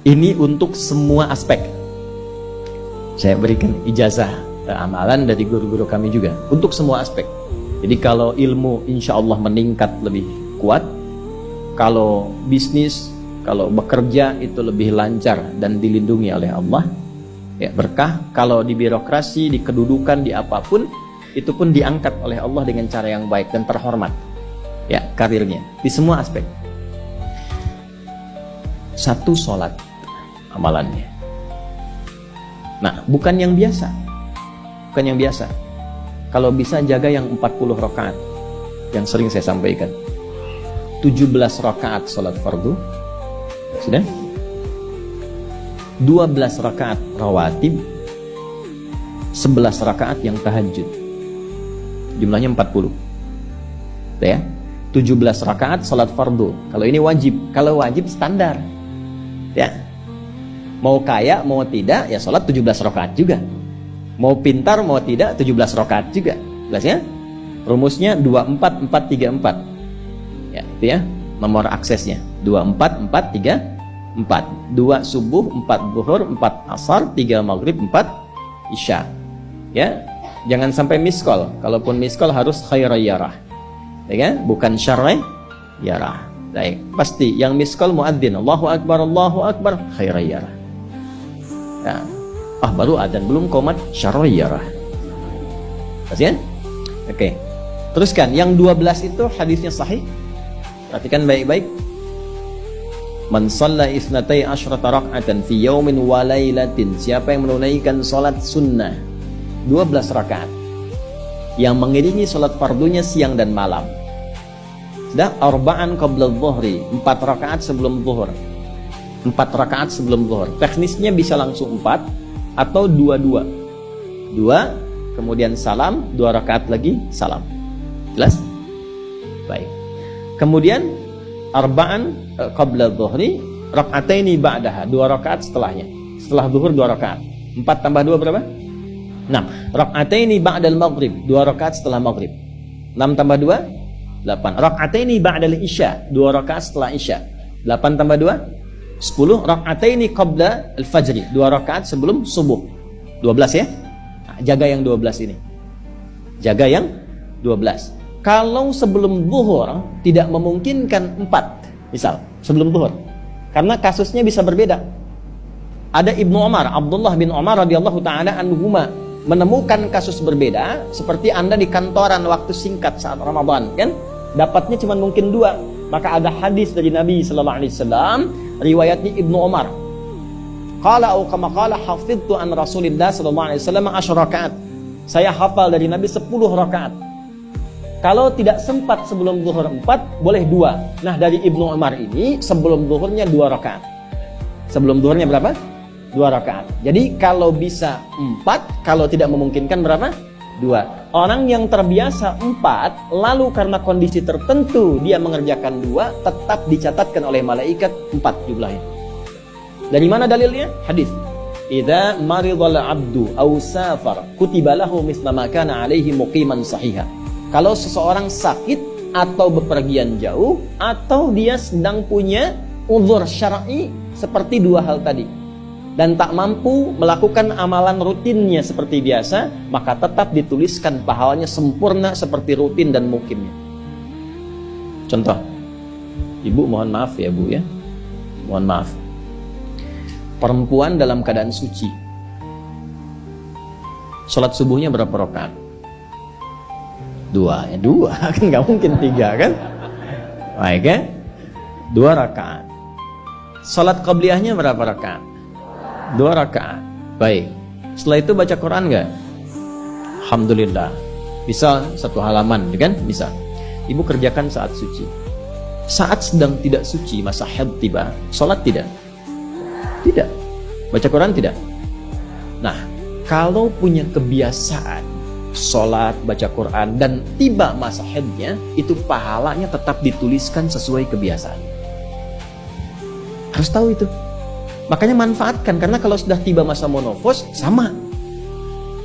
Ini untuk semua aspek. Saya berikan ijazah amalan dari guru-guru kami juga untuk semua aspek. Jadi kalau ilmu insya Allah meningkat lebih kuat, kalau bisnis, kalau bekerja itu lebih lancar dan dilindungi oleh Allah, ya berkah. Kalau di birokrasi, di kedudukan, di apapun, itu pun diangkat oleh Allah dengan cara yang baik dan terhormat, ya karirnya di semua aspek. Satu sholat amalannya. Nah, bukan yang biasa. Bukan yang biasa. Kalau bisa jaga yang 40 rakaat yang sering saya sampaikan. 17 rakaat sholat fardu. Sudah? 12 rakaat rawatib. 11 rakaat yang tahajud. Jumlahnya 40. Ya? 17 rakaat sholat fardu. Kalau ini wajib. Kalau wajib standar. Ya. Mau kaya, mau tidak, ya sholat 17 rakaat juga. Mau pintar, mau tidak, 17 rakaat juga. Jelas ya? Rumusnya 24-4-3-4. Ya, itu ya. Nomor aksesnya. 24-4-3-4. 2 subuh, 4 zuhur, 4 asar, 3 maghrib, 4 isya. Ya. Jangan sampai miskol. Kalaupun miskol harus khairayyarah. Ya kan? Bukan syarrayyarah. Baik, pasti yang miskol muadzin Allahu akbar khairayyarah. Ya. Baru adzan belum qomat syarrayyarah. Pasti kan? Oke. Teruskan yang 12 itu hadisnya sahih. Perhatikan baik-baik. Man shalla isnatai asyrata rak'atan fi yaumin wa lailatin. Siapa yang menunaikan salat sunnah 12 rakaat yang mengiringi salat fardunya siang dan malam. Sudah arba'an qabla dhuhri, 4 rakaat sebelum zuhur. 4 rakaat sebelum zuhur. Teknisnya bisa langsung 4 atau 2-2. 2 kemudian salam, 2 rakaat lagi salam. Jelas? Baik. Kemudian arba'an qabla dhuhri, rak'ataini ba'daha, 2 rakaat setelahnya. Setelah zuhur 2 rakaat. 4 tambah 2 berapa? 6. Rak'ataini ba'dal maghrib, 2 rakaat setelah maghrib. 6 tambah 2 8. Rak'ataini ba'dal isya, 2 rakaat setelah isya. 8 tambah 2 10. Rak'ataini qabla al-fajri, 2 rakaat sebelum subuh. 12 ya. Nah, jaga yang 12 ini. Jaga yang 12. Kalau sebelum zuhur tidak memungkinkan 4, misal sebelum zuhur, karena kasusnya bisa berbeda. Ada Ibnu Umar, Abdullah bin Umar radhiyallahu taala anhuma, menemukan kasus berbeda. Seperti Anda di kantoran waktu singkat saat Ramadan, kan? Dapatnya cuma mungkin 2. Maka ada hadis dari Nabi sallallahu alaihi wasallam, riwayatnya Ibnu Umar. Qala au kama qala hafidtu an Rasulillah sallallahu alaihi wasallam 10 rakaat. Saya hafal dari Nabi 10 rakaat. Kalau tidak sempat sebelum zuhur 4, boleh 2. Nah, dari Ibnu Umar ini sebelum zuhurnya 2 rakaat. Sebelum zuhurnya berapa? 2 rakaat. Jadi kalau bisa 4, kalau tidak memungkinkan berapa? 2. Orang yang terbiasa 4, lalu karena kondisi tertentu dia mengerjakan 2, tetap dicatatkan oleh malaikat 4 jumlahnya. Dari mana dalilnya? Hadis. Idza maridal 'abdu aw safar kutiba lahu mithla ma kana 'alaihi muqiman sahiha. Kalau seseorang sakit atau bepergian jauh atau dia sedang punya uzur syar'i seperti 2 hal tadi, dan tak mampu melakukan amalan rutinnya seperti biasa, maka tetap dituliskan pahalanya sempurna seperti rutin dan mukimnya. Contoh, ibu mohon maaf ya bu ya, mohon maaf, perempuan dalam keadaan suci, sholat subuhnya berapa rakaat? 2 ya, 2 kan nggak mungkin 3 kan? Baik ya, 2 rakaat. Sholat qabliyahnya berapa rakaat? 2 rakaat. Baik. Setelah itu baca Quran nggak? Alhamdulillah. Bisa 1 halaman, kan? Bisa. Ibu kerjakan saat suci. Saat sedang tidak suci, masa haid tiba, sholat tidak? Tidak. Baca Quran tidak? Nah, kalau punya kebiasaan sholat, baca Quran, dan tiba masa haidnya, itu pahalanya tetap dituliskan sesuai kebiasaan. Harus tahu itu. Makanya manfaatkan, karena kalau sudah tiba masa monofos, sama.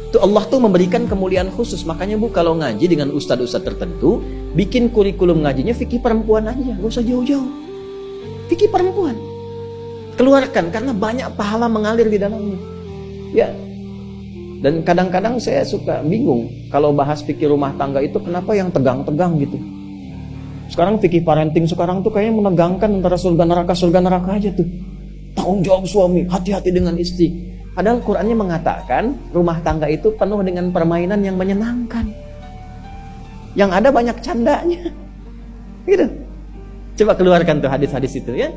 Itu Allah tuh memberikan kemuliaan khusus. Makanya bu, kalau ngaji dengan ustadz-ustadz tertentu, bikin kurikulum ngajinya fikih perempuan aja, gak usah jauh-jauh. Fikih perempuan. keluarkan karena banyak pahala mengalir di dalamnya. Ya. Dan kadang-kadang saya suka bingung kalau bahas fikih rumah tangga itu kenapa yang tegang-tegang gitu. Sekarang fikih parenting sekarang tuh kayaknya menegangkan antara surga neraka aja tuh. Tanggung jawab suami, hati-hati dengan istri. Padahal Qur'annya mengatakan rumah tangga itu penuh dengan permainan yang menyenangkan. Yang ada banyak candanya. Gitu. Coba keluarkan tuh hadis-hadis itu ya.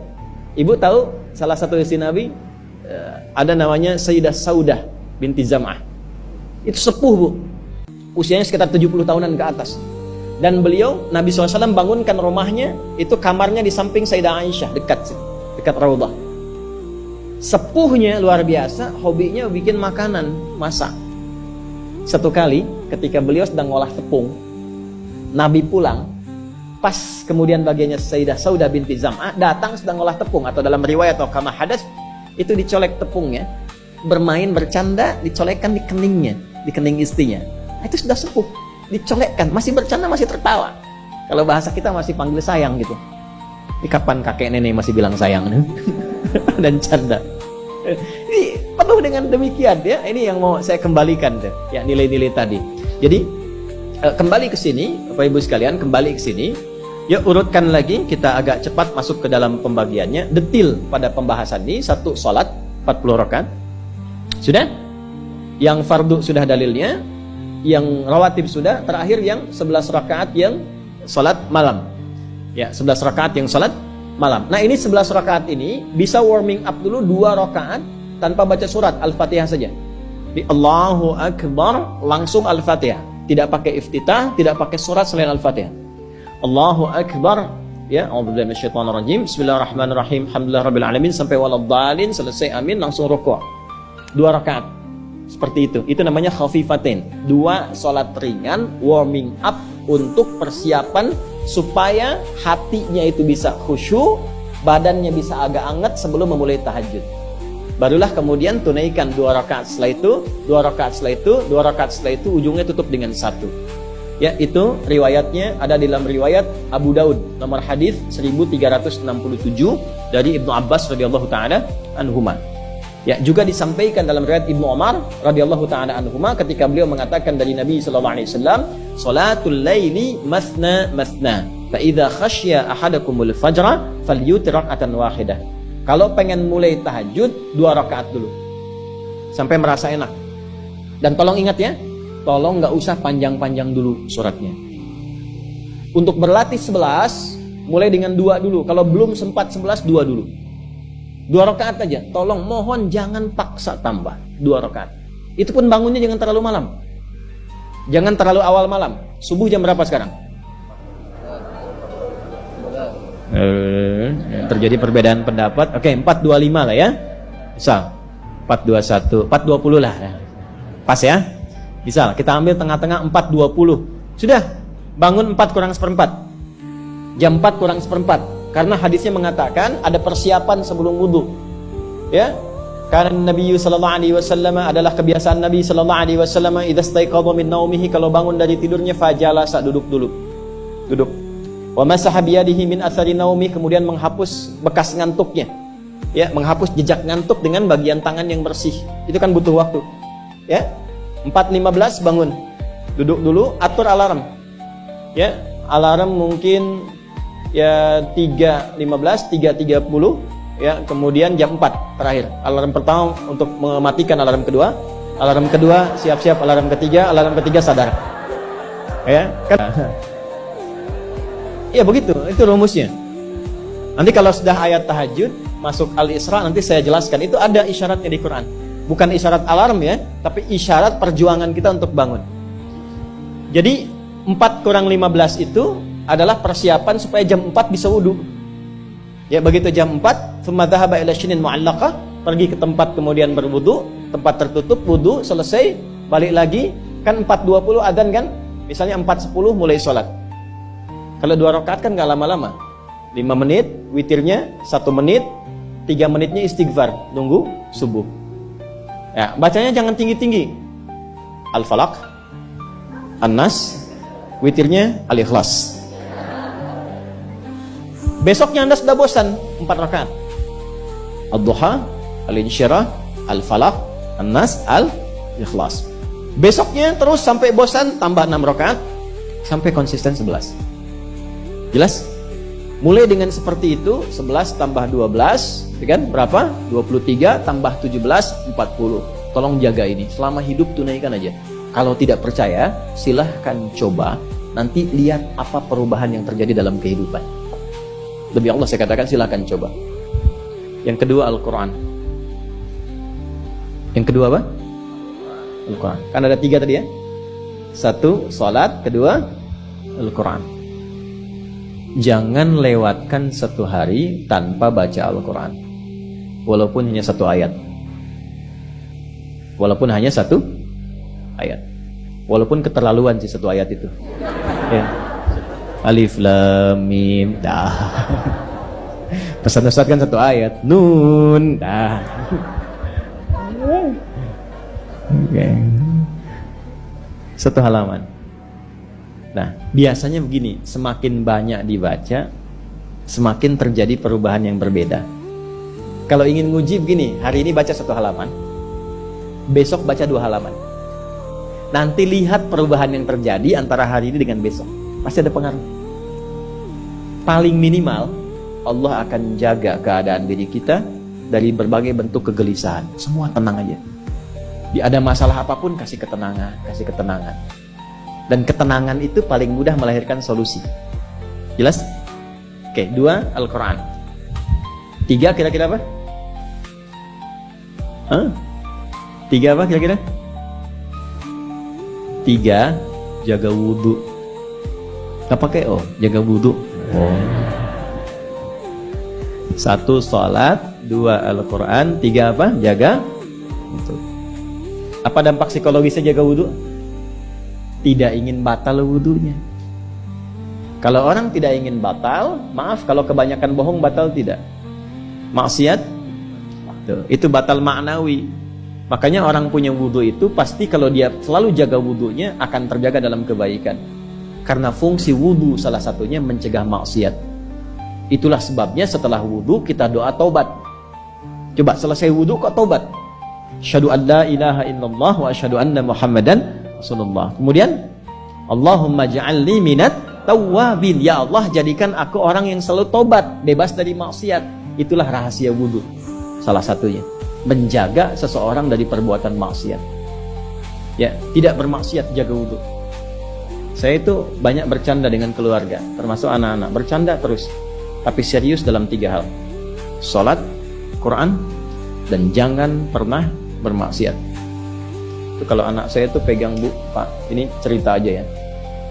Ibu tahu salah satu istri Nabi ada namanya Sayyidah Saudah binti Zam'ah. Itu sepuh, Bu. Usianya sekitar 70 tahunan ke atas. Dan beliau, Nabi SAW bangunkan rumahnya, itu kamarnya di samping Sayyidah Aisyah, dekat Raudhah. Sepuhnya luar biasa, hobinya bikin makanan, masak. Satu kali, ketika beliau sedang ngolah tepung, Nabi pulang, pas kemudian bagiannya Sayyidah Saudah binti Zam'ah datang sedang ngolah tepung, atau dalam riwayat atau kama hadas, itu dicolek tepungnya, bermain, bercanda, dicolekkan di keningnya, di kening istrinya. Nah, itu sudah sepuh. Dicolekkan, masih bercanda, masih tertawa. Kalau bahasa kita masih panggil sayang gitu. Ini kapan kakek nenek masih bilang sayang dan canda. Ini penuh dengan demikian ya. Ini yang mau saya kembalikan deh, ya nilai-nilai tadi. Jadi kembali ke sini, Bapak Ibu sekalian, kembali ke sini. Ya urutkan lagi, kita agak cepat masuk ke dalam pembagiannya. Detil pada pembahasan ini, satu salat 40 rakaat. Sudah? Yang fardu sudah dalilnya. Yang rawatib sudah, terakhir yang 11 rakaat yang salat malam. Ya, 11 rakaat yang salat malam. Nah, ini 11 rakaat ini bisa warming up dulu 2 rakaat tanpa baca surat Al-Fatihah saja. Di Allahu Akbar langsung Al-Fatihah. Tidak pakai iftitah, tidak pakai surat selain Al-Fatihah. Allahu Akbar, ya, a'udzubillahi minasyaitonirrajim. Bismillahirrahmanirrahim. Alhamdulillahirabbil alamin sampai waladhdallin, selesai amin langsung rukuk. 2 rakaat. Seperti itu namanya khafifatain. 2 salat ringan, warming up untuk persiapan supaya hatinya itu bisa khusyuk, badannya bisa agak hangat sebelum memulai tahajud. Barulah kemudian tunaikan 2 rakaat setelah itu, 2 rakaat setelah itu, 2 rakaat setelah itu, ujungnya tutup dengan 1. Ya, itu riwayatnya ada di dalam riwayat Abu Daud, nomor hadis 1367 dari Ibnu Abbas radhiyallahu taala anhuma. Ya, juga disampaikan dalam riwayat Ibnu Umar radhiyallahu taala anhuma ketika beliau mengatakan dari Nabi sallallahu alaihi wasallam, "Shalatul laili masna masna, fa idza khasya ahadakumul fajra falyutir rak'atan wahidah." Kalau pengen mulai tahajud 2 rakaat dulu. Sampai merasa enak. Dan tolong ingat ya, tolong nggak usah panjang-panjang dulu suratnya. Untuk berlatih 11, mulai dengan 2 dulu. Kalau belum sempat 11, 2 dulu. 2 rakaat aja, tolong mohon jangan paksa tambah 2 rakaat. Itu pun bangunnya jangan terlalu malam. Jangan terlalu awal malam. Subuh jam berapa sekarang? Terjadi perbedaan pendapat. Oke, 4.25 lah ya. Bisa. 4.21, 4.20 lah. Pas ya? Bisa. Kita ambil tengah-tengah 4.20. Sudah. Bangun 4 kurang seperempat. Jam 4 kurang seperempat. Karena hadisnya mengatakan ada persiapan sebelum wudu. Ya. Karena Nabi sallallahu alaihi wasallam adalah kebiasaan Nabi sallallahu alaihi wasallam idza staiqadha min naumihi, kalau bangun dari tidurnya fajalasa, duduk dulu. Duduk. Wa masaha biyadihi min athari naumi, kemudian menghapus bekas ngantuknya. Ya, menghapus jejak ngantuk dengan bagian tangan yang bersih. Itu kan butuh waktu. Ya. 4.15 bangun. Duduk dulu, atur alarm. Ya, alarm mungkin ya 3.15, 3.30, ya, kemudian jam 4 terakhir. Alarm pertama untuk mematikan alarm kedua. Alarm kedua siap-siap, alarm ketiga sadar. Ya, kan? Ya begitu, itu rumusnya. Nanti kalau sudah ayat tahajud masuk Al-Isra, nanti saya jelaskan. Itu ada isyaratnya di Quran. Bukan isyarat alarm ya, tapi isyarat perjuangan kita untuk bangun. Jadi 4 kurang 15 itu adalah persiapan supaya jam 4 bisa wudu. Ya, begitu jam 4, thumma dhahaba ila syinin mu'allaqah, pergi ke tempat kemudian berwudu, tempat tertutup, wudu, selesai, balik lagi, kan 4.20 adzan kan? Misalnya 4.10 mulai sholat. Kalau 2 rakaat kan gak lama-lama. 5 menit, witirnya 1 menit, 3 menitnya istighfar, nunggu subuh. Ya, bacanya jangan tinggi-tinggi. Al-Falaq, An-Nas, witirnya Al-Ikhlas. Besoknya Anda sudah bosan 4 rakaat. Ad-Duha, Al-Insyirah, Al-Falaq, An-Nas, Al-Ikhlas. Besoknya terus sampai bosan tambah 6 rakaat sampai konsisten 11. Jelas? Mulai dengan seperti itu, 11 tambah 12, kan berapa? 23 tambah 17, 40. Tolong jaga ini, selama hidup tunaikan aja. Kalau tidak percaya, silahkan coba. Nanti lihat apa perubahan yang terjadi dalam kehidupan. Demi Allah saya katakan silahkan coba. Yang kedua Al-Quran. Yang kedua apa? Al-Quran. Kan ada 3 tadi ya. 1, salat. Kedua, Al-Quran. Jangan lewatkan 1 hari tanpa baca Al-Quran. Walaupun hanya 1 ayat. Walaupun hanya 1 ayat. Walaupun keterlaluan sih 1 ayat itu. Ya. Alif Lam Mim dah. Pesan Ustaz kan 1 ayat. Nun dah. Okay. 1 halaman. Nah, biasanya begini, semakin banyak dibaca, semakin terjadi perubahan yang berbeda. Kalau ingin nguji begini, hari ini baca 1 halaman, besok baca 2 halaman. Nanti lihat perubahan yang terjadi antara hari ini dengan besok. Pasti ada pengaruh. Paling minimal, Allah akan jaga keadaan diri kita dari berbagai bentuk kegelisahan. Semua tenang aja. Ada masalah apapun, kasih ketenangan, kasih ketenangan. Dan ketenangan itu paling mudah melahirkan solusi. Jelas? Oke, 2, Al-Quran. 3 kira-kira apa? 3 apa kira-kira? 3, jaga wudhu. Gak pakai jaga wudhu. 1, sholat. 2, Al-Quran. 3 apa? Jaga wudhu. Apa dampak psikologisnya jaga wudhu? Tidak ingin batal wudhunya. Kalau orang tidak ingin batal, maaf kalau kebanyakan bohong batal tidak. Maksiat, itu batal maknawi. Makanya orang punya wudhu itu pasti kalau dia selalu jaga wudhunya akan terjaga dalam kebaikan. Karena fungsi wudhu salah satunya mencegah maksiat. Itulah sebabnya setelah wudhu kita doa taubat. Coba selesai wudhu kok taubat. Asyhadu an la ilaha illallah wa asyhadu anna Muhammadan Rasulullah. Kemudian Allahumma ja'alni minat tawwabin. Ya Allah, jadikan aku orang yang selalu tobat, bebas dari maksiat. Itulah rahasia wudhu. Salah satunya menjaga seseorang dari perbuatan maksiat. Ya, tidak bermaksiat, jaga wudhu. Saya itu banyak bercanda dengan keluarga, termasuk anak-anak. Bercanda terus, tapi serius dalam 3 hal. Salat, Quran, dan jangan pernah bermaksiat. Kalau anak saya itu pegang Pak, ini cerita aja ya,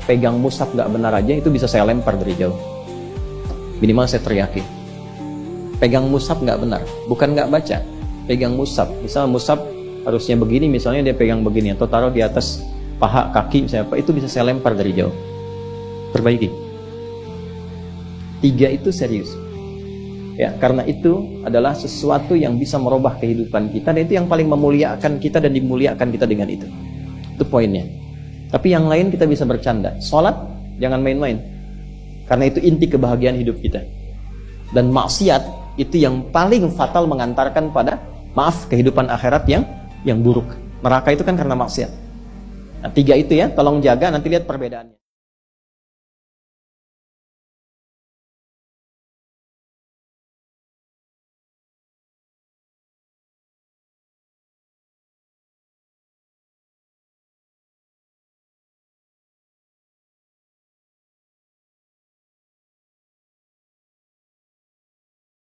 pegang mushaf nggak benar aja itu bisa saya lempar dari jauh. Minimal saya teriakin. Pegang mushaf nggak benar, bukan nggak baca, pegang mushaf. Misal mushaf harusnya begini, misalnya dia pegang begini atau taruh di atas paha kaki misalnya, itu bisa saya lempar dari jauh. Perbaiki. 3 itu serius. Ya, karena itu adalah sesuatu yang bisa merubah kehidupan kita, dan itu yang paling memuliakan kita dan dimuliakan kita dengan itu. Itu poinnya. Tapi yang lain kita bisa bercanda. Sholat, jangan main-main. Karena itu inti kebahagiaan hidup kita. Dan maksiat, itu yang paling fatal mengantarkan pada, kehidupan akhirat yang buruk. Neraka itu kan karena maksiat. Nah, 3 itu ya, tolong jaga, nanti lihat perbedaannya.